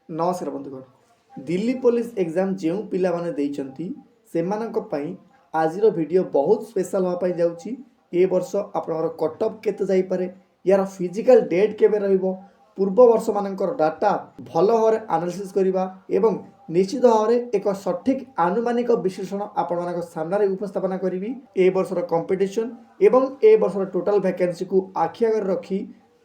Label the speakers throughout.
Speaker 1: नमस्कार बंधुगण Delhi police exam जो पिला माने देइचंती सेमानक पई आजिर वीडियो बहुत स्पेशल होपाई जाउची। ए वर्ष आपनकर कटअप केते जाई पारे यार फिजिकल डेट केबे रहिबो पूर्व वर्ष मानकर डाटा भल भाव एनालिसिस करबा एवं निश्चित भाव एक सठिक आनुमानिक विश्लेषण आपण सामने उपस्थापना करी ए वर्षर कंपटीशन एवं ए वर्षर टोटल वैकेंसी को आखि आगे रखी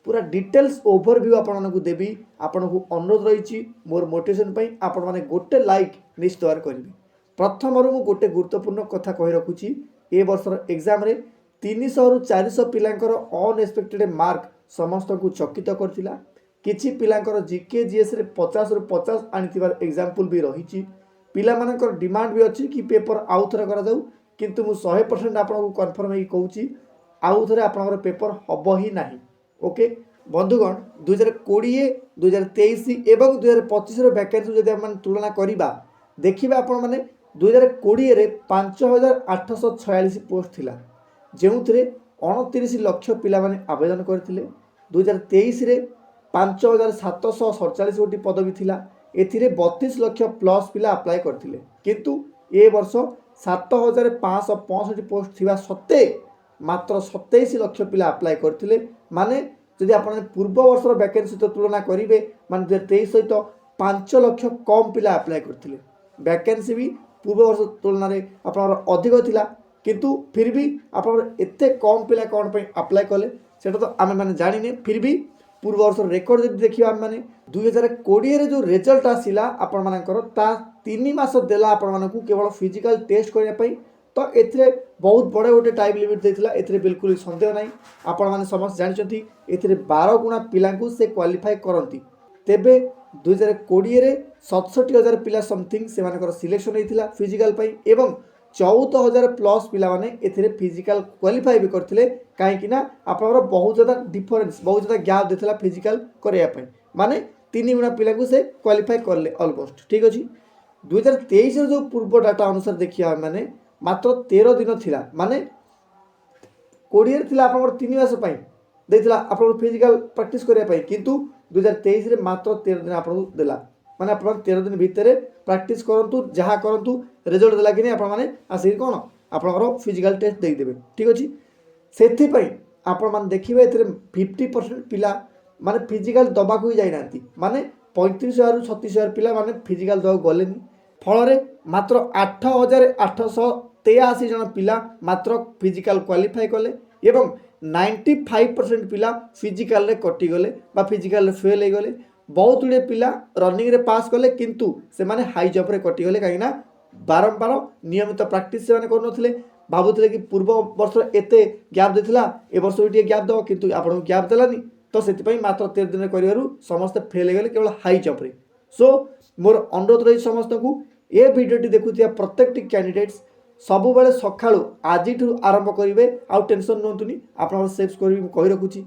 Speaker 1: पूरा डिटेल्स ओवरव्यू आपको देवी आपन को अनुरोध रही मोर मोटिवेशन आपण मैंने गोटे लाइक निश्चित भाव करेंगे। प्रथम रु गोटे गुरुत्वपूर्ण कथा कही रखुची ए वर्षर एग्जाम रे 300 रु 400 पिलांकर अनएक्सपेक्टेड मार्क समस्त को चकित करथिला। किछि पिलांकर जीके जीएस रे 50 रु 50 आनिथिबार एग्जांपल भी रही। पिला मानकर डिमांड भी अच्छी कि पेपर आउ थरे करा जाऊ किंतु मु 100% आपको कन्फर्म ही कहूची आउ थरे आपनकर पेपर हबो ही नाही। ओके बंधुगण 2020 2023 एवं 2025 वैकेंसी जब आप तुलना करवा देखा आपण मैंने 2020 रे 5846 पोस्ट थिला जो 29 लक्ष पिला माने आवेदन करथिले। 2023 रे 5747 गोटी पदवी थिला एथिरे 32 लक्ष प्लस पिला अप्लाई करथिले किंतु ए वर्ष 7565 पोस्ट थिबा सत्ते मात्र 27 लक्ष पिला अप्लाई करथिले। माने जदि आपण पूर्व वर्षर वैकेंसी तो तुलना करेंगे माने 2023 सहित 5 लक्ष कम पिला अप्लाई करथिले। वैकेंसी भी पूर्व वर्ष तुलना रे आपनर अधिक थिला किंतु फिर भी आपनर एते कम पिला कोन पे अप्लाई कले सेटा तो आमे माने जानिने। फिर भी पूर्व वर्ष रेकर्ड जदि देखिबा माने 2020 रे जो रिजल्ट आसिला आपण मानकर ता 3 मास देला आपण मानकू केवल फिजिकल टेस्ट करने पई तो एथिरे बहुत बड़े गोटे टाइम लिमिट देथिला एथिरे बिल्कुल संदेह नहीं। आपण माने समस्त जानिचंती एथिरे 12 गुणा पिलांकू से क्वालिफाई करंती। तेबे 2020 रे 67,000 पिला समथिंग से मानकर सिलेक्शन हेतिला फिजिकल पई एवं 14,000 प्लस पिला माने एथिरे फिजिकल क्वालिफाई भी करथिले काहे कि ना आपनर बहुत ज्यादा डिफरेंस बहुत ज्यादा गैप देथिला फिजिकल करिया पई माने 3 गुणा पिलांकू से क्वालिफाई करले ऑलमोस्ट ठीक अछि। 2023 रे जो पूर्व डाटा अनुसार देखिया माने मात्र 13 दिन थिला माने 20 थिला आपनर 3 मास पई देथिला आपन फिजिकल प्रैक्टिस करिया पई किंतु 2023 रे मात्र 13 दिन आपन देला माने आपन 13 दिन भीतर प्रैक्टिस करंतु जहा करंतु रिजल्ट देला कि नै आपन माने आसी कोन आपनर फिजिकल टेस्ट देई देबे ठीक अछि। सेथि पई आपन मान देखिबे एथिरे 50% पिला माने फिजिकल दबा को ही जाई नांती माने 35,000 रु 36,000 पिला माने फिजिकल दबा गलेनी फल मात्र 8,883 जन पिला मात्र फिजिकल क्वालिफाई कले एवं 95% पिला फिजिकल रे कटिगले बा फिजिकल फेल हो गले। बहुत गुड़े पिला रनिंग रे पास कले किंतु से माने हाई जंप रे कटिगले कहीं बारंबार नियमित प्रैक्टिस से करुनथिले भाबुथिले कि पूर्व वर्ष एते गैप देथिला ए वर्ष भी गैप दो किंतु आपन गैप देलानी तो सेति मात्र 13 दिन करिवारु समस्त फेल हो गले केवल हाई जंप रे। सो मोर अनुरोध रही समस्त को ए भिडियोटी देखुथिया प्रत्येकटी कैंडिडेट्स सब बेले सकाळू आज आरंभ करेंगे आउ टेंशन नुंतुनी आपन सेव्स करी कहि रखुची।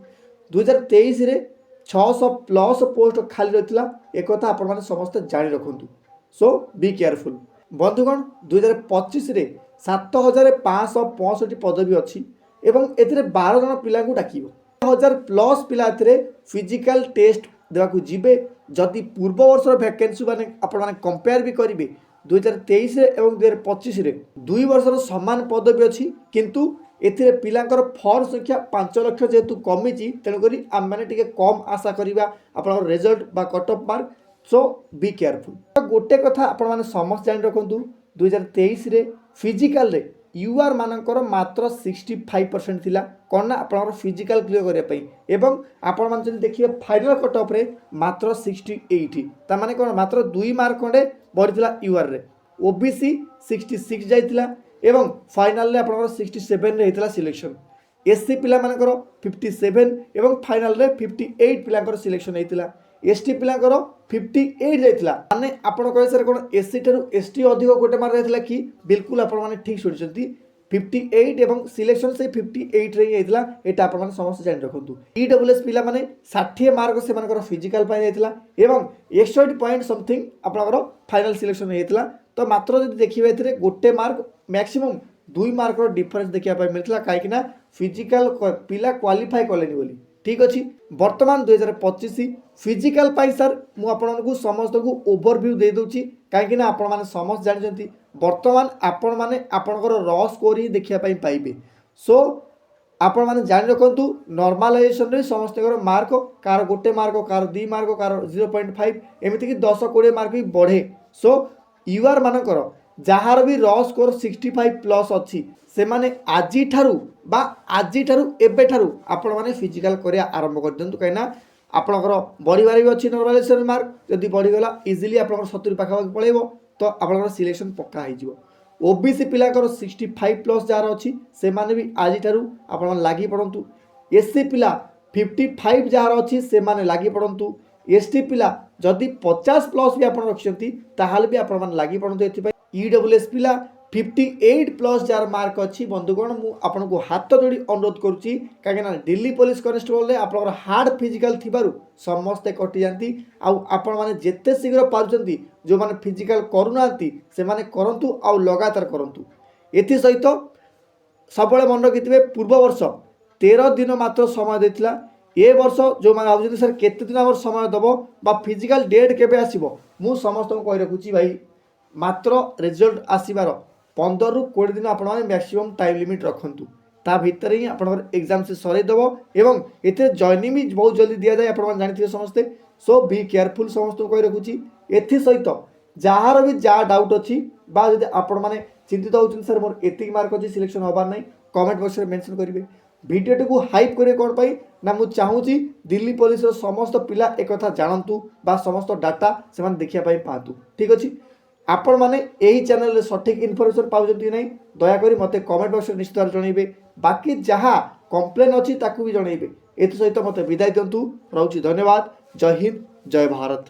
Speaker 1: 2023 रे 600 प्लस पोस्ट खाली रहितला एक कथा आपण माने समस्त जानि रखंतु। सो बी केयरफुल बंधुगण 2025 रे 7,565 पदवी अच्छी एवं एथिरे 12 जन पिला को डाकिबो 1000 प्लस पिला एथिरे फिजिकल टेस्ट देवाकू जीवे। जदि पूर्व वर्ष वैकेंसी माने आपण माने कंपेयर भी करिवे 2023 एवं 2025 रे 2 वर्षर समान पदवी अच्छी किंतु एथिरे पिलांकर फॉर्म संख्या 5 लक्ष जेतु कमी तेणुक आम मैंने टिके कम आशा करवा आप रिजल्ट बा cut off mark. So be careful गोटे कथा आपण माने समस्त जान रखंतु 2023 रे फिजिकल रे यूआर मानकर मात्र 65% थिला कौन ना आपन फिजिकल क्लियर करिया पई एवं आपण मान जदि देखिए फाइनल कट ऑफ रे मात्र 68 ता माने कोन मात्र 2 मार्क खंडे बढ़िथिला यूआर रे। ओबीसी 66 जाइथिला एवं फाइनल रे आपन 67 रे हेतिला सिलेक्शन। एससी पिला मानकर 57 एवं फाइनल रे 58 पिलांकर सिलेक्शन हेतिला। एसटी पिलांकर 58 जाइथिला माने आपण कहे सर कोन एससी ठरु एसटी अधिक गोटे मार्क रहथिला कि बिल्कुल आपण माने ठीक सुनिचंती 58 एवं सिलेक्शन से 58 रे हेतिला एटा आपण माने समस्त जानि रखंतु। ईडब्ल्यूएस पिला माने 60 मार्क से मानकर फिजिकल पाई हेतिला एवं 61 पॉइंट समथिंग आपनकर फाइनल सिलेक्शन हेतिला। तो मात्र जदि देखिबे एथिरे गोटे मार्क मैक्सिमम 2 मार्क रो डिफरेंस देखिया पाई मिलथिला काहे कि ना फिजिकल पिला क्वालिफाई कलेनी बोली ठीक अच्छे बर्तमान 2025 फिजिकल सर मुझे समस्त को ओवरव्यू दे दूची कहीं आपण मैंने समस्त जानते बर्तमान आपण मैंने आपणकर र स्कोर ही देखापी पाइबे सो आपण मैंने जान रखु नॉर्मलाइजेशन समस्त मार्क कार गोटे मार्क कार 2 मार्क कार 0.5 एमती 10-20 मार्क भी बढ़े सो यूआर मानकर जार भी र स्कोर 65+ अच्छी से माने आज आपण मैंने फिजिकल करिया आरंभ कर दिंतु कहीं आपणकर बढ़िबार भी अच्छी नॉर्मलाइजेशन मार्क जदि बढ़ीगला इजिली आप 70 पाखापाखि पलैब तो आपंकर सिलेक्शन पक्का हो ओबीसी पिलाकर 65+ जार अच्छी से माने भी आज आपण लगी पड़तु एससी पिला 55 जार अच्छी से माने लगी पड़तु एसटी पिला जदि 50+ भी आप रखिंट ताहले भी आपण लगी पड़तु एथि ईडब्ल्यूएस पिला 58+ जार मार्क अच्छी बंधुगण मुझे हाथ जोड़ी अनुरोध करुच्ची कहीं दिल्ली पुलिस कनेस्टेबल आप हार्ड फिजिकल थिबारु समस्ते कटि जाती आपण मैंने जिते शीघ्र पार्टी जो मैंने फिजिकल करूना से माने करंतु आउ लगातार करंतु एथि सहित सब मन रखिथे पूर्व वर्ष 13 दिन मात्र समय देथिला ए वर्ष जो मैंने भाई सर केते दिन आम समय दब बा फिजिकल डेट केबे आसीबो मु समस्त को कहि रखुची भाई मात्र रिजल्ट आसीबार 15 ରୁ 20 दिन आपण मैक्सिमम टाइम लिमिट रखु ता भितर ही आप एग्जाम से सरईदेव एवं ये जॉइनिंग भी बहुत जल्दी दि जाए आप जानते समस्ते सो बी केयरफुल समस्त को कहि रखुची एथि सहित जार भी जहाँ डाउट अच्छी जब आपण मैंने चिंतित होती सर मोर एतिक मार्क अच्छी सिलेक्शन हबार नहीं कमेंट बॉक्स में मेंशन करेंगे भिडियो को हाइप करे कौन पाई ना मुझे चाहूँगी दिल्ली पुलिस समस्त पिला एक जानतु समस्त डाटा से देखा पातु ठीक अच्छे आपण मैंने यही चैनल सठिक इनफॉरमेशन पाउछंती नहीं दयाकोरी मते कमेंट बॉक्स में निश्चित भाव जनइबे बाकी जहाँ कंप्लेन अच्छी ताकू भी जनइबे एथि सहित मते विदाय दिंतु रहुछि धन्यवाद जय हिंद जय भारत।